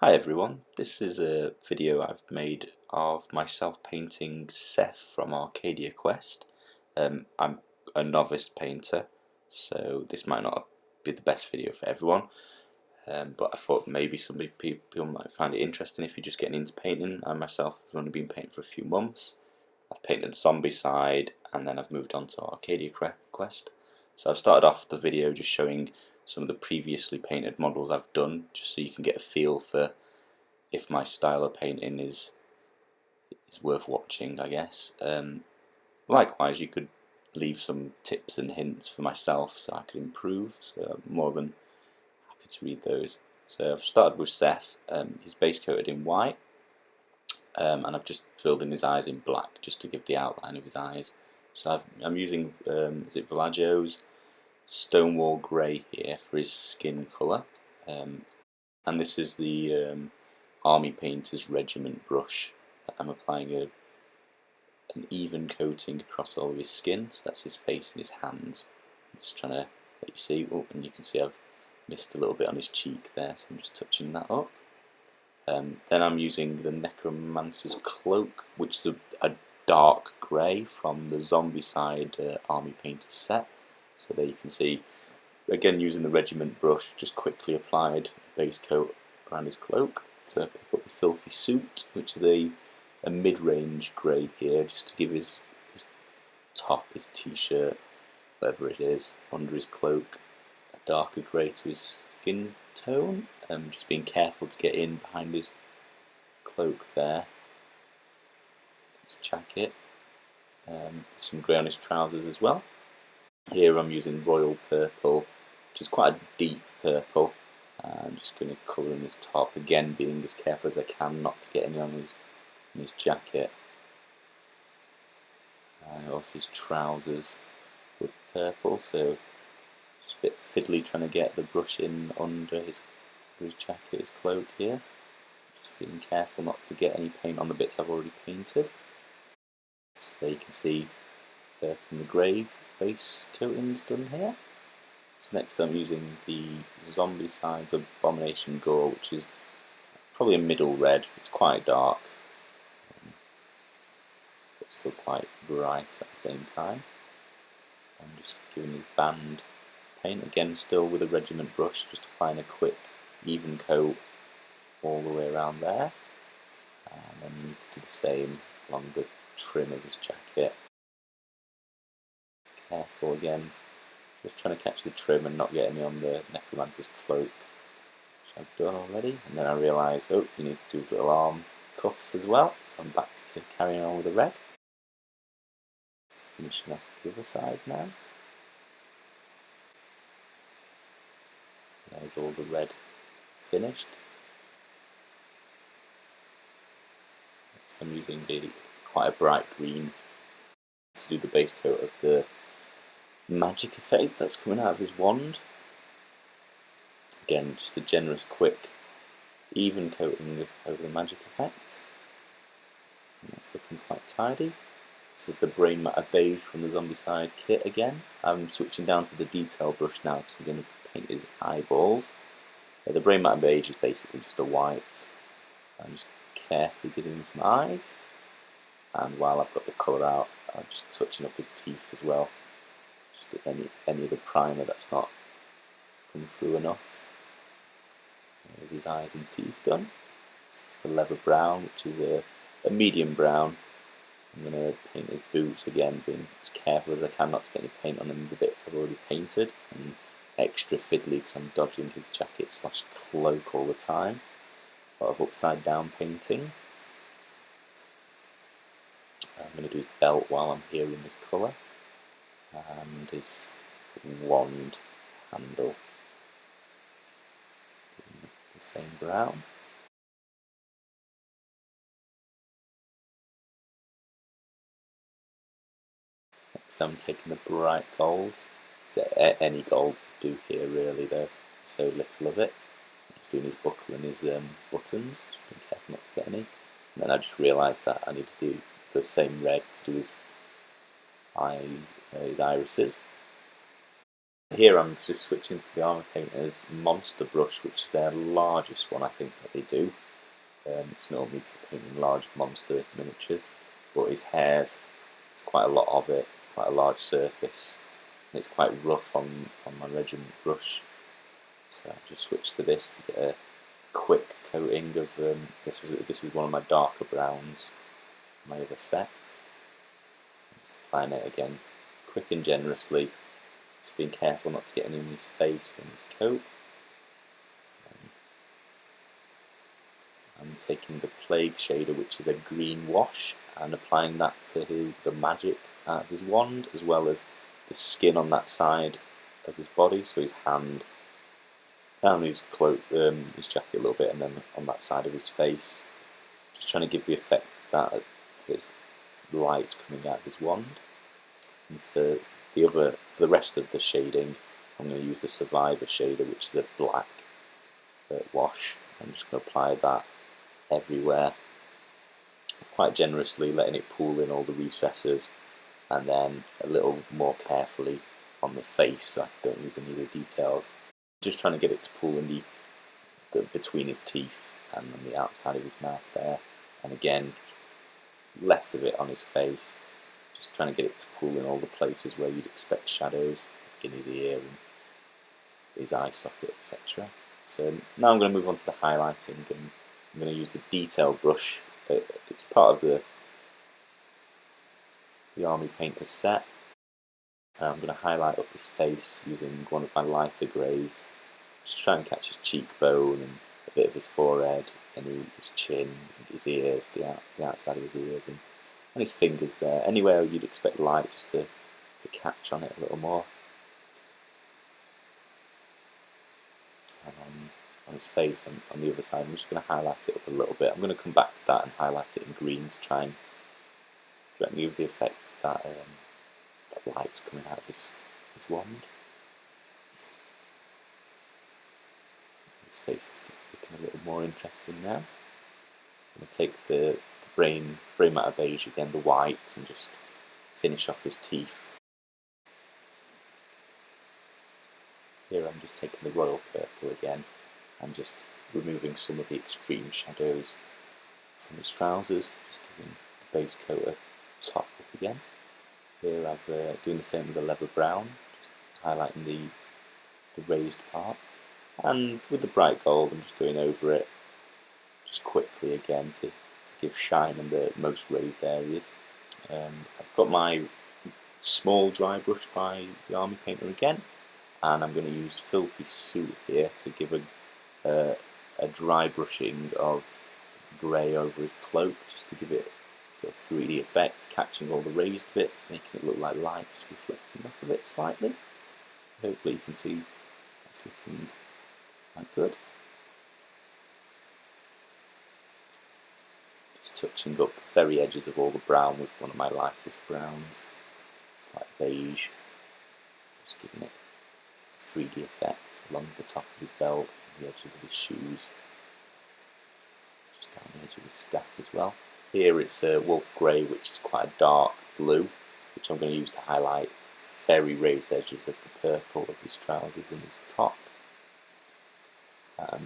Hi everyone, this is a video I've made of myself painting Seth from Arcadia Quest. I'm a novice painter, so this might not be the best video for everyone, but I thought maybe people might find it interesting if you're just getting into painting. I myself have only been painting for a few months. I've painted Zombicide and then I've moved on to Arcadia Quest. So I've started off the video just showing some of the previously painted models I've done, just so you can get a feel for if my style of painting is worth watching, I guess. Likewise, you could leave some tips and hints for myself so I could improve, so I'm more than happy to read those. So I've started with Seth. He's base coated in white, and I've just filled in his eyes in black just to give the outline of his eyes. So I'm using is it Villaggio's Stonewall Grey here for his skin colour, and this is the Army Painter's Regiment brush that I'm applying an even coating across all of his skin. So that's his face and his hands. I'm just trying to let you see. Oh, and you can see I've missed a little bit on his cheek there, so I'm just touching that up. Then I'm using the Necromancer's Cloak, which is a dark grey from the Zombicide Army Painter set. So there you can see, again using the Regiment brush, just quickly applied base coat around his cloak to pick up the Filthy Suit, which is a mid-range grey here, just to give his top, his t-shirt, whatever it is, under his cloak, a darker grey to his skin tone. Just being careful to get in behind his cloak there. His jacket, some grey on his trousers as well. Here I'm using Royal Purple, which is quite a deep purple. I'm just going to colour in his top, again being as careful as I can not to get any on his jacket. Also his trousers with purple, so just a bit fiddly trying to get the brush in under his jacket, his cloak here. Just being careful not to get any paint on the bits I've already painted. So there you can see the grey base coatings done here. So next I'm using the Zombicide's Abomination Gore, which is probably a middle red. It's quite dark, but still quite bright at the same time. I'm just giving his band paint, again still with a Regiment brush, just applying a quick even coat all the way around there. And then you need to do the same along the trim of his jacket. Careful again, just trying to catch the trim and not get any on the Necromancer's Cloak, which I've done already. And then I realise, oh, you need to do his little arm cuffs as well, so I'm back to carrying on with the red. Just finishing off the other side now. There's all the red finished. Next I'm using quite a bright green to do the base coat of the magic effect that's coming out of his wand. Again, just a generous, quick, even coating over the magic effect. And that's looking quite tidy. This is the Brain Matter Beige from the Zombicide kit again. I'm switching down to the detail brush now because I'm going to paint his eyeballs. The Brain Matter Beige is basically just a white. I'm just carefully giving him some eyes. And while I've got the colour out, I'm just touching up his teeth as well. Just any of the primer that's not come through enough. There's his eyes and teeth done. This is the Leather Brown, which is a medium brown. I'm going to paint his boots again, being as careful as I can not to get any paint on any of the bits I've already painted. And extra fiddly because I'm dodging his jacket / cloak all the time. A lot of upside down painting. I'm going to do his belt while I'm here in this colour. And his wand handle, the same brown. Next I'm taking the bright gold. So any gold would do here really, though, so little of it. I'm just doing his buckle and his buttons, just being careful not to get any. And then I just realised that I need to do the same red to do his irises. Here I'm just switching to the Armour Painter's Monster Brush, which is their largest one I think that they do. It's normally for painting large monster miniatures, but his hair's, it's quite a lot of it, it's quite a large surface, and it's quite rough on my regiment brush. So I just switched to this to get a quick coating of, this is one of my darker browns, my other set. Just applying it again, quick and generously, just being careful not to get any in his face and his coat. I'm taking the Plague shader, which is a green wash, and applying that to the magic out of his wand, as well as the skin on that side of his body, so his hand and his cloak, his jacket a little bit, and then on that side of his face. Just trying to give the effect that there's lights coming out of his wand. And for the rest of the shading, I'm going to use the Survivor shader, which is a black wash. I'm just going to apply that everywhere, quite generously, letting it pool in all the recesses, and then a little more carefully on the face, so I don't lose any of the details. Just trying to get it to pool in the between his teeth and on the outside of his mouth there, and again less of it on his face. Just trying to get it to pool in all the places where you'd expect shadows, in his ear and his eye socket, etc. So now I'm going to move on to the highlighting, and I'm going to use the detail brush. It's part of the Army Painter's set. I'm going to highlight up his face using one of my lighter greys. Just try and catch his cheekbone and a bit of his forehead, and his chin, and his ears, the outside of his ears, and his fingers there. Anywhere you'd expect light, just to catch on it a little more. And on his face, and on the other side, I'm just going to highlight it up a little bit. I'm going to come back to that and highlight it in green to try and give the effect that that light's coming out of his wand. His face is looking a little more interesting now. I'm going to take the brain matter beige again, the white, and just finish off his teeth. Here I'm just taking the royal purple again and just removing some of the extreme shadows from his trousers, just giving the base coat a top up again. Here I'm doing the same with the leather brown, just highlighting the raised parts, and with the bright gold I'm just going over it just quickly again to give shine in the most raised areas. I've got my small dry brush by the Army Painter again, and I'm going to use Filthy Suit here to give a dry brushing of grey over his cloak, just to give it sort of 3D effect, catching all the raised bits, making it look like lights reflecting off of it slightly. Hopefully you can see that's looking quite good. Just touching up the very edges of all the brown with one of my lightest browns. It's quite beige. Just giving it a 3D effect along the top of his belt, the edges of his shoes, just down the edge of his staff as well. Here it's a wolf grey, which is quite a dark blue, which I'm going to use to highlight very raised edges of the purple of his trousers and his top.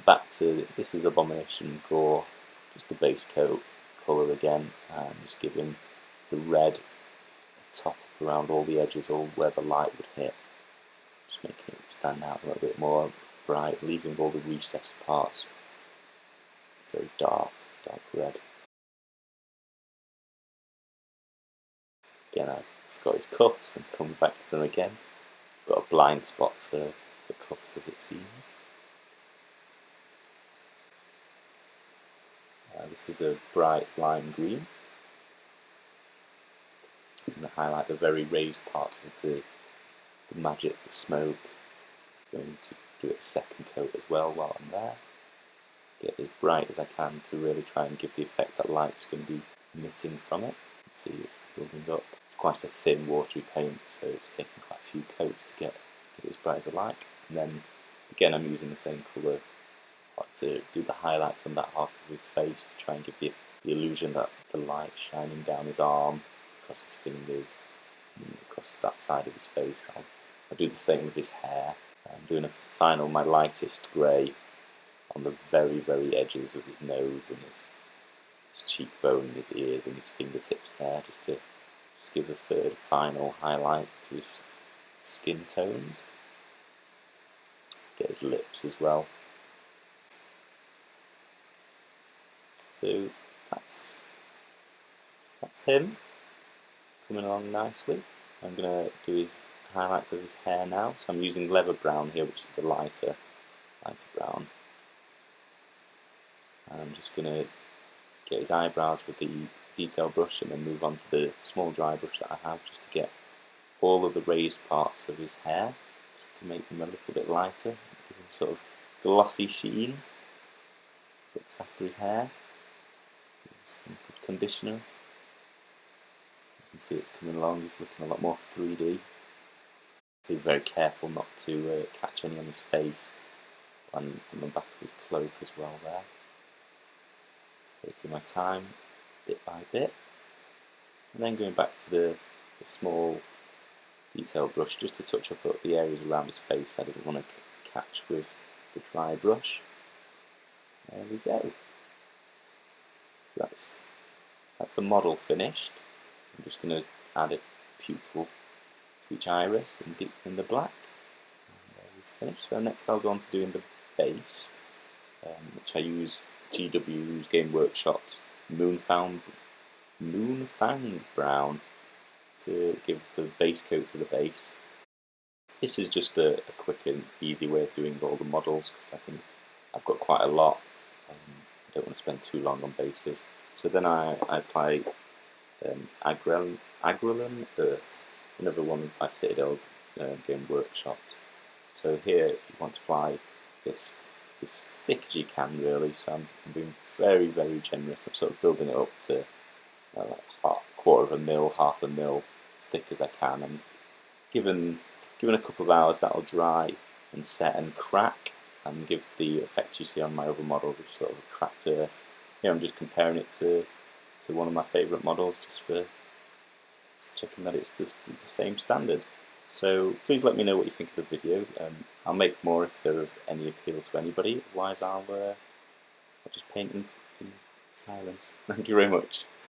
Back to, this is Abomination Gore, just the base coat colour again, and just giving the red top around all the edges, all where the light would hit, just making it stand out a little bit more bright, leaving all the recessed parts very dark red. Again, I've got his cuffs and come back to them again. Got a blind spot for the cuffs, as it seems. This is a bright lime green. I'm going to highlight the very raised parts of the magic, the smoke. I'm going to give it a second coat as well while I'm there. Get as bright as I can to really try and give the effect that light's going to be emitting from it. You can see it's building up. It's quite a thin, watery paint, so it's taking quite a few coats to get it as bright as I like. And then again, I'm using the same colour to do the highlights on that half of his face to try and give the illusion that the light's shining down his arm, across his fingers, and across that side of his face. I'll I'll do the same with his hair. I'm doing a final, my lightest grey on the very, very edges of his nose and his cheekbone and his ears and his fingertips there, just to give a third final highlight to his skin tones. Get his lips as well. So that's him coming along nicely. I'm going to do his highlights of his hair now. So I'm using leather brown here, which is the lighter brown. And I'm just going to get his eyebrows with the detail brush and then move on to the small dry brush that I have, just to get all of the raised parts of his hair, just to make them a little bit lighter, give him sort of glossy sheen. Looks after his hair. Some good conditioner. You can see it's coming along, he's looking a lot more 3D. Be very careful not to catch any on his face and on the back of his cloak as well there. Taking my time bit by bit, and then going back to the small detail brush just to touch up the areas around his face I didn't want to catch with the dry brush. There we go. So that's the model finished. I'm just going to add a pupil to each iris and deepen the black. And there he's finished. So next I'll go on to doing the base, which I use GW's Game Workshop's Moonfang Brown to give the base coat to the base. This is just a quick and easy way of doing all the models, because I think I've got quite a lot. I don't want to spend too long on bases. So then I apply Agrellan Earth, another one by Citadel Game Workshops. So here you want to apply this as thick as you can, really. So I'm being very, very generous. I'm sort of building it up to like quarter of a mil, half a mil, as thick as I can. And given a couple of hours, that'll dry and set and crack, and give the effect you see on my other models of sort of a cracked earth. Here I'm just comparing it to one of my favourite models, just for checking that it's the same standard. So please let me know what you think of the video. I'll make more if they're of any appeal to anybody. Otherwise I'll just paint in silence. Thank you very much.